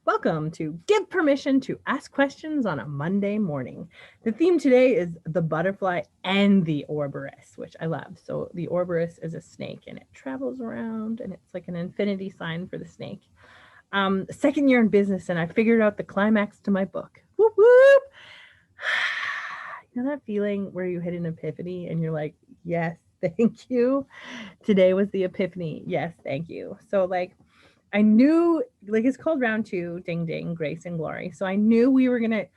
Welcome to Give Permission to Ask Questions on a Monday Morning. The theme today is the butterfly and the Oroboros, which I love. So the Oroboros is a snake and it travels around and it's like an infinity sign for the snake. Second year in business and I figured out the climax to my book. Whoop whoop. You know that feeling where you hit an epiphany and you're like, yes, thank you. Today was the epiphany. Yes, thank you. So like I knew, like, it's called round two, ding ding, grace and glory. So I knew we were going to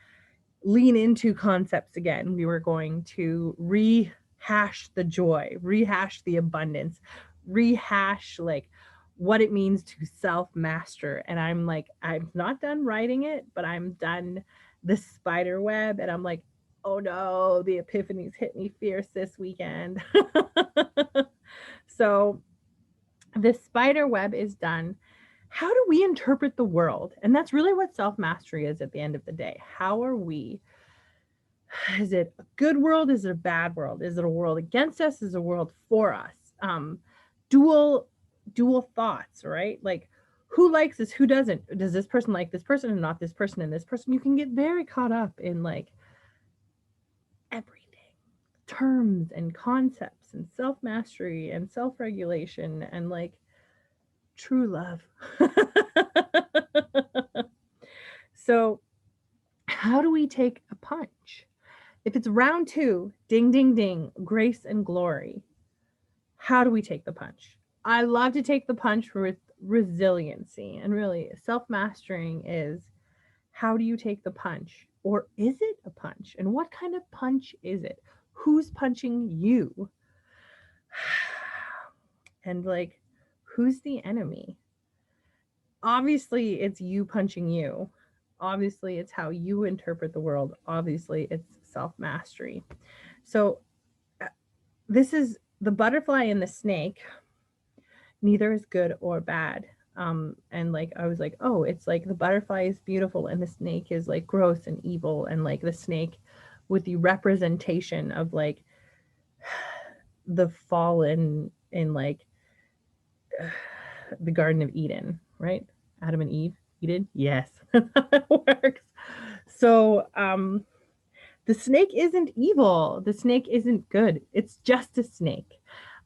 lean into concepts again. We were going to rehash the joy, rehash the abundance, rehash like what it means to self master. And I'm like, I'm not done writing it, but I'm done the spider web. And I'm like, oh no, the epiphanies hit me fierce this weekend. So the spider web is done. How do we interpret the world? And that's really what self mastery is at the end of the day. How are we? Is it a good world? Is it a bad world? Is it a world against us? Is it a world for us? Dual dual thoughts, right? Like who likes this? Who doesn't? Does this person like this person and not this person and this person? You can get very caught up in like everything, terms and concepts and self mastery and self regulation and like true love. So, how do we take a punch? If it's round two, ding, ding, ding, grace and glory, how do we take the punch? I love to take the punch with resiliency. And really, self mastering is how do you take the punch? Or is it a punch? And what kind of punch is it? Who's punching you? And like, who's the enemy? Obviously, it's you punching you. Obviously, it's how you interpret the world. Obviously, it's self mastery. So, this is the butterfly and the snake. Neither is good or bad. And like, I was like, oh, it's like the butterfly is beautiful and the snake is like gross and evil. And like the snake with the representation of like the fallen in like the Garden of Eden, right? Adam and Eve, Eden? Yes, that works. So, the snake isn't evil. The snake isn't good. It's just a snake.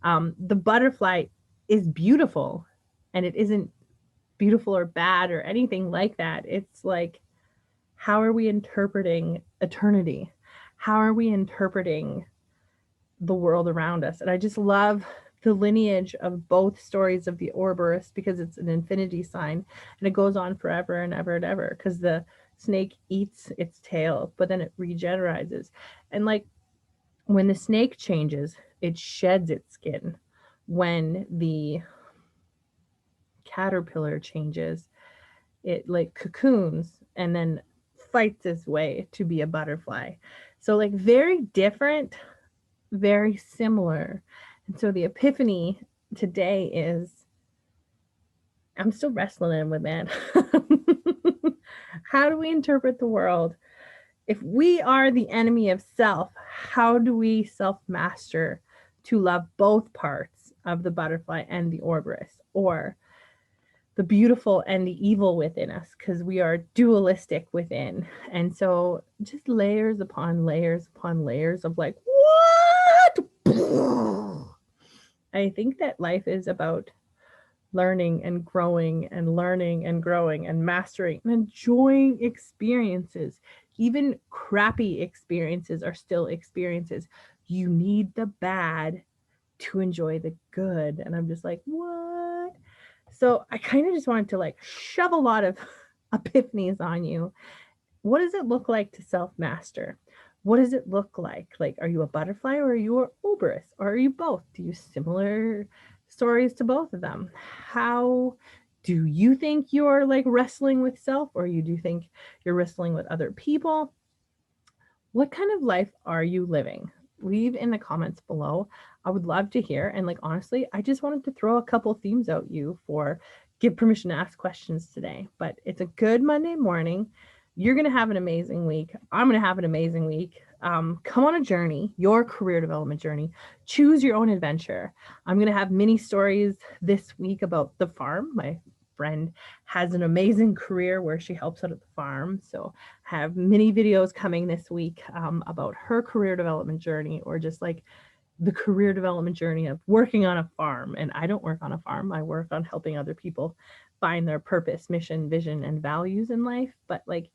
The butterfly is beautiful and it isn't beautiful or bad or anything like that. It's like, how are we interpreting eternity? How are we interpreting the world around us? And I just love the lineage of both stories of the Ouroboros because it's an infinity sign and it goes on forever and ever and ever because the snake eats its tail, but then it regenerizes. And like when the snake changes, it sheds its skin. When the caterpillar changes, it like cocoons and then fights its way to be a butterfly. So like very different, very similar. And so the epiphany today is I'm still wrestling with that. How do we interpret the world? If we are the enemy of self, how do we self master to love both parts of the butterfly and the Ouroboros, or the beautiful and the evil within us? Because we are dualistic within. And so, just layers upon layers upon layers of like, what? I think that life is about learning and growing and learning and growing and mastering and enjoying experiences. Even crappy experiences are still experiences. You need the bad to enjoy the good. And I'm just like, what? So I kind of just wanted to like shove a lot of epiphanies on you. What does it look like to self master? What does it look like? Like, are you a butterfly or are you an Ouroboros? Or are you both? Do you similar stories to both of them? How do you think you're like wrestling with self, or you do think you're wrestling with other people? What kind of life are you living? Leave in the comments below. I would love to hear. And like, honestly, I just wanted to throw a couple themes out you for give permission to ask questions today. But it's a good Monday morning. You're going to have an amazing week. I'm going to have an amazing week. Come on a journey, your career development journey. Choose your own adventure. I'm going to have mini stories this week about the farm, my friend has an amazing career where she helps out at the farm. So I have many videos coming this week about her career development journey, or just like the career development journey of working on a farm. And I don't work on a farm. I work on helping other people find their purpose, mission, vision, and values in life. But like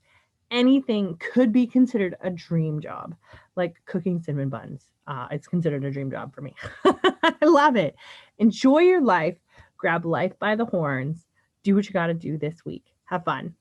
anything could be considered a dream job, like cooking cinnamon buns. It's considered a dream job for me. I love it. Enjoy your life. Grab life by the horns. Do what you got to do this week. Have fun.